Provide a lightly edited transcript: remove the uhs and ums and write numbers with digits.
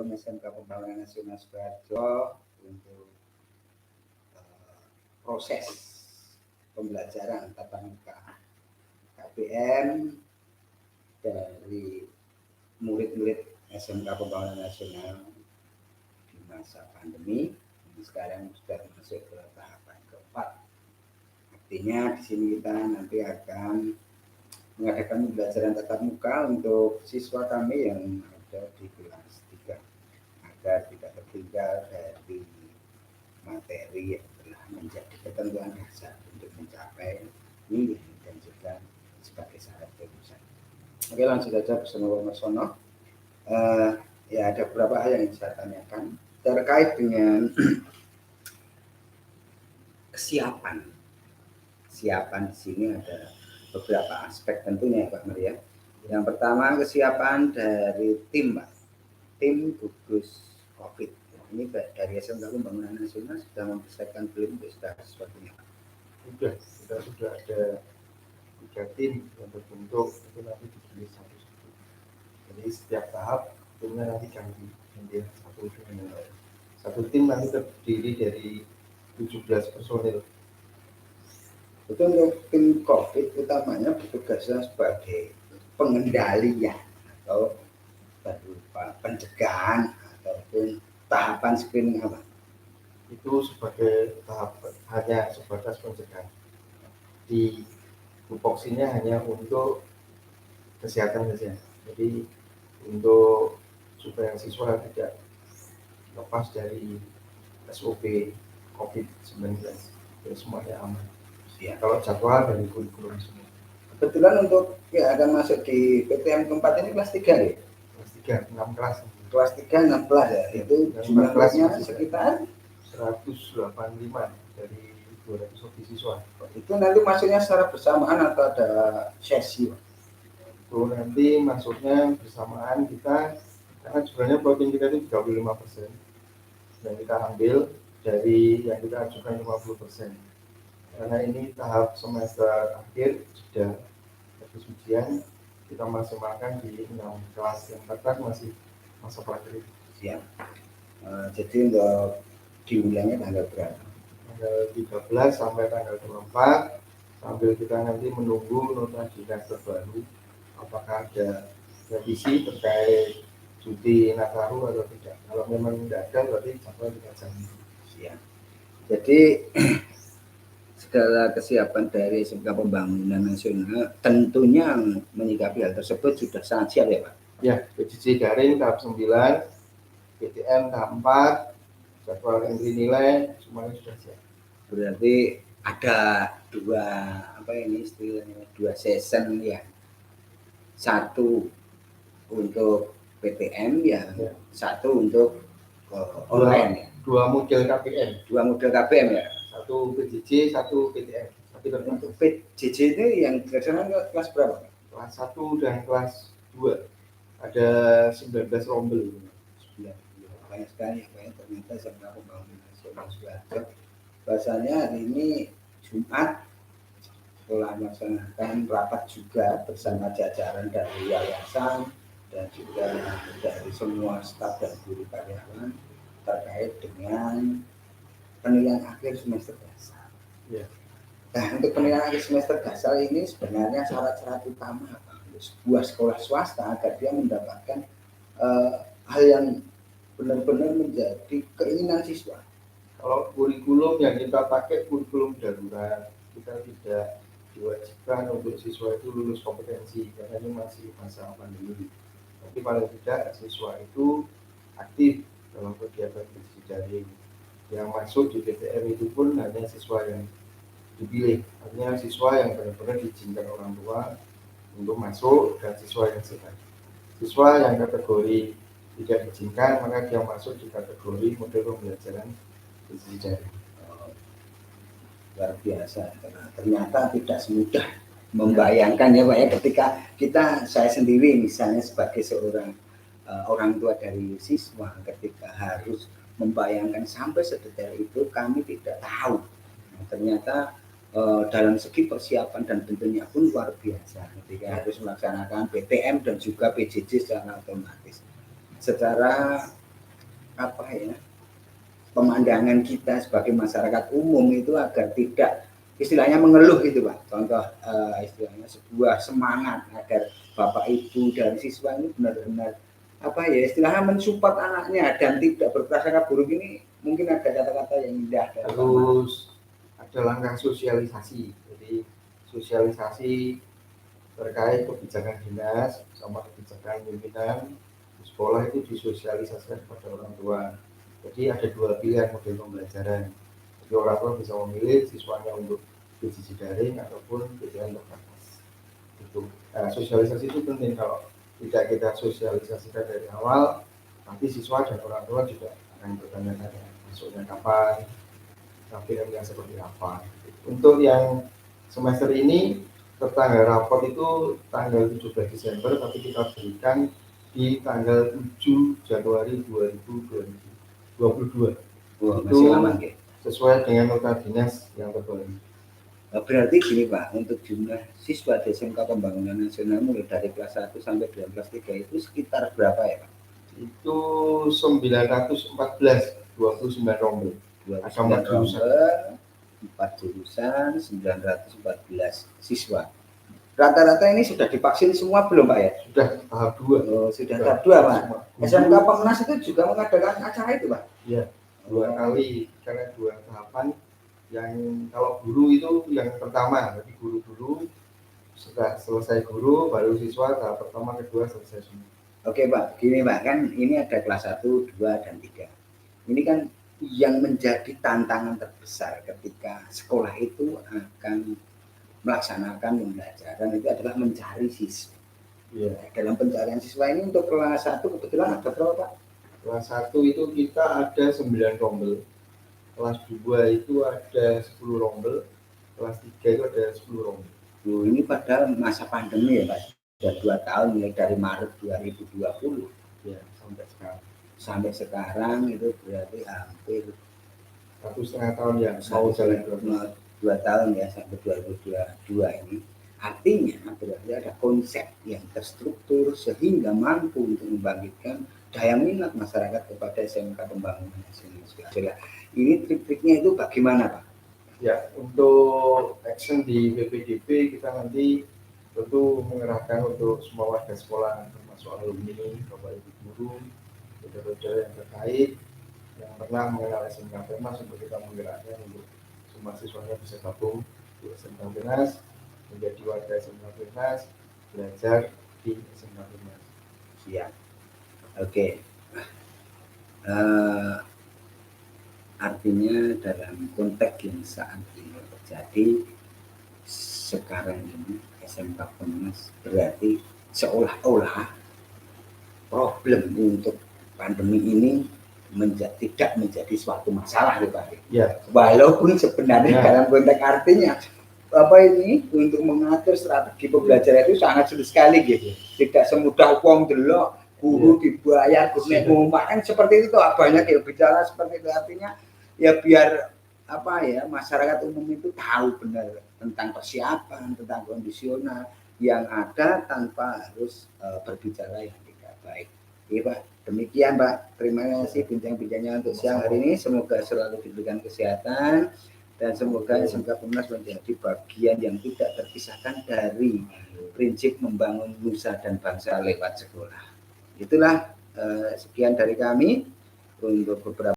kurikulum SMK Pembangunan Nasional Sukoharjo untuk proses pembelajaran tatap muka KPM dari murid-murid SMK Pembangunan Nasional di masa pandemi. Sekarang sudah masuk ke tahapan keempat. Artinya di sini kita nanti akan mengadakan pembelajaran tatap muka untuk siswa kami yang ada di kelas 3 agar tidak tertinggal dari materi yang telah menjadi ketentuan dasar untuk mencapai nilai dan juga sebagai syarat lulusan. Oke, langsung saja bersama Pak Marsono. Ya, ada beberapa hal yang saya tanyakan terkait dengan kesiapan. Kesiapan di sini ada beberapa aspek tentunya Pak Maria. Yang pertama kesiapan dari tim, Pak. Tim gugus COVID. Ini dari SMK Pembangunan Nasional sudah mempersiapkan belum sudah sesuatunya, Pak? Sudah ada 3 tim yang berbentuk itu nanti dipilih satu-satu. Jadi setiap tahap timnya nanti ganti satu dengan lain. Satu tim nanti terdiri dari 17 personil. Itu untuk tim COVID utamanya bertugasnya sebagai pengendalian atau berupa pencegahan ataupun tahapan screening apa? Itu sebagai tahap hanya sebatas pencegahan. Di tupoksinya hanya untuk kesehatan saja. Jadi untuk supaya siswa tidak lepas dari SOP COVID-19 dan semuanya aman. Ya, kalau jadwal dari kurikulum semua. Kebetulan untuk ya akan masuk di PTM keempat ini kelas 3 ya? Kelas 3, 6 kelas. Kelas 3, 6 kelas ya? Itu jumlah kelasnya sekitar 185 dari 200 lebih siswa. Itu nanti masuknya secara bersamaan atau ada sesi? Itu nanti masuknya bersamaan kita, karena sebenarnya protein kita itu 35% yang kita ambil dari yang kita ajukan 50%. Karena ini tahap semester akhir sudah habis ujian, kita maksimalkan di 6 kelas, yang 4 kelas masih masa praktik. Siap. Jadi untuk diulangnya tanggal berapa? Tanggal 13 sampai tanggal 24, sambil kita nanti menunggu nota dinas terbaru apakah ada revisi terkait cuti Nataru atau tidak. Kalau memang tidak ada, berarti jadwal kita jamin. Siap. Jadi segala kesiapan dari SMK Pembangunan Nasional tentunya menyikapi hal tersebut sudah sangat siap ya Pak? Ya, PJJ daring tahap 9, PTM tahap 4, jadwal entry nilai semuanya sudah siap. Berarti ada dua season ya, satu untuk PTM ya. Satu untuk online ya. Dua model KPM ya. Satu PJJ, satu PTM. Tapi untuk PJJ itu yang dilaksanakan kelas berapa? Kelas 1 dan kelas 2 ada 19 rombel. Banyak sekali ya, ternyata SMK Pembangunan Nasional Sukoharjo. Bahasanya hari ini Jumat setelah melaksanakan rapat juga bersama jajaran dari yayasan dan juga dari semua staf dan guru karyawan terkait dengan penilaian akhir semester dasar. Ya. Nah, untuk penilaian akhir semester dasar ini sebenarnya syarat-syarat utama apa? Sebuah sekolah swasta agar dia mendapatkan hal yang benar-benar menjadi keinginan siswa. Kalau kurikulum yang kita pakai kurikulum darurat, kita tidak diwajibkan untuk siswa itu lulus kompetensi karena ini masih masa pandemi. Tapi paling tidak siswa itu aktif dalam kegiatan belajar daring. Yang masuk di PTM itu pun hanya siswa yang dipilih, artinya siswa yang benar-benar diizinkan orang tua untuk masuk dan siswa yang sehat. Siswa yang kategori tidak diizinkan maka dia masuk di kategori model pembelajaran belajar daring. Luar biasa, ternyata tidak semudah membayangkan ya Pak ya, ketika saya sendiri misalnya sebagai seorang orang tua dari siswa ketika harus membayangkan sampai sedetail itu kami tidak tahu. Nah, ternyata dalam segi persiapan dan tentunya pun luar biasa ketika harus melaksanakan PTM dan juga PJJ secara otomatis. Secara apa ya, pemandangan kita sebagai masyarakat umum itu agar tidak istilahnya mengeluh gitu Pak. Contoh istilahnya sebuah semangat agar Bapak Ibu dan siswa ini benar-benar apa ya istilahnya mensupport anaknya dan tidak berprasangka buruk. Ini mungkin ada kata-kata yang indah dari Terus ada langkah sosialisasi. Jadi sosialisasi terkait kebijakan dinas sama kebijakan pimpinan di sekolah itu disosialisasikan kepada orang tua. Jadi ada dua pilihan model pembelajaran. Jadi orang tua bisa memilih siswanya untuk PJJ daring ataupun PJJ terbatas. Itu sosialisasi itu penting. Kalau tidak kita sosialisasikan dari awal, nanti siswa dan orang tua juga akan bertanya-tanya masuknya kapan, tampilannya seperti apa. Untuk yang semester ini tanggal rapor itu tanggal 17 Desember, tapi kita berikan di tanggal 7 Januari 2022. Wah, Itu masih lama ya. sesuai dengan nota dinas yang terbaru. Berarti gini Pak, untuk jumlah siswa di SMK Pembangunan Nasional mulai dari kelas 1 sampai dengan kelas 3 itu sekitar berapa ya Pak? Itu 914, 29 rombel. Ada 4 jurusan. 4 jurusan, 914 siswa. Rata-rata ini sudah divaksin semua belum Pak ya? Sudah tahap 2. Oh, sudah tahap 2 Pak. SMK Pemnas itu juga mengadakan acara itu Pak? Iya, 2 kali, karena 2 tahapan. Yang kalau guru itu yang pertama, jadi guru dulu, setelah selesai guru, baru siswa tahap pertama, kedua selesai semua. Oke Pak, gini Pak, kan ini ada kelas 1, 2, dan 3. Ini kan yang menjadi tantangan terbesar ketika sekolah itu akan melaksanakan pembelajaran itu adalah mencari siswa. Ya. Dalam pencarian siswa ini untuk kelas 1 kebetulan ada berapa Pak? Kelas 1 itu kita ada 9 rombel. Kelas 2 itu ada 10 rombel. Kelas 3 itu ada 10 rombel. Ini padahal masa pandemi ya Pak. Sudah 2 tahun mulai dari Maret 2020 ya sampai sekarang. Sampai sekarang itu berarti hampir 1,5 tahun ya, mau jalan 2 tahun ya sampai 2022 ini. Artinya berarti ada konsep yang terstruktur sehingga mampu untuk membangkitkan daya minat masyarakat kepada SMK Pembangunan Nasional. Ini trik-triknya itu bagaimana Pak? Ya, untuk action di BPDB kita nanti tentu mengerahkan untuk semua warga sekolah, termasuk alumni, bapak ibu guru, saudara-saudara yang terkait, yang pernah mengenal SMK Pemnas untuk kita menggerakkan untuk semua siswanya bisa gabung di SMK Pemnas, menjadi warga SMK Pemnas, belajar di SMK Pemnas. Siap. Oke. Artinya dalam konteks yang saat ini terjadi sekarang ini SMK Pemnas berarti seolah-olah problem untuk pandemi ini tidak menjadi suatu masalah Pak. Ya. Walaupun sebenarnya dalam konteks artinya apa ini untuk mengatur strategi pembelajaran itu sangat sulit sekali gitu. Tidak semudah uang delok guru dibayar guru kan seperti itu banyak yang bicara seperti itu. Artinya ya biar apa ya masyarakat umum itu tahu benar tentang persiapan, tentang kondisional yang ada tanpa harus berbicara yang tidak baik. Iya Pak, demikian Pak. Terima kasih bincang-bincangnya untuk siang hari ini. Semoga selalu diberikan kesehatan dan semoga SMK Pemnas menjadi bagian yang tidak terpisahkan dari prinsip membangun nusa dan bangsa lewat sekolah. Itulah sekian dari kami untuk beberapa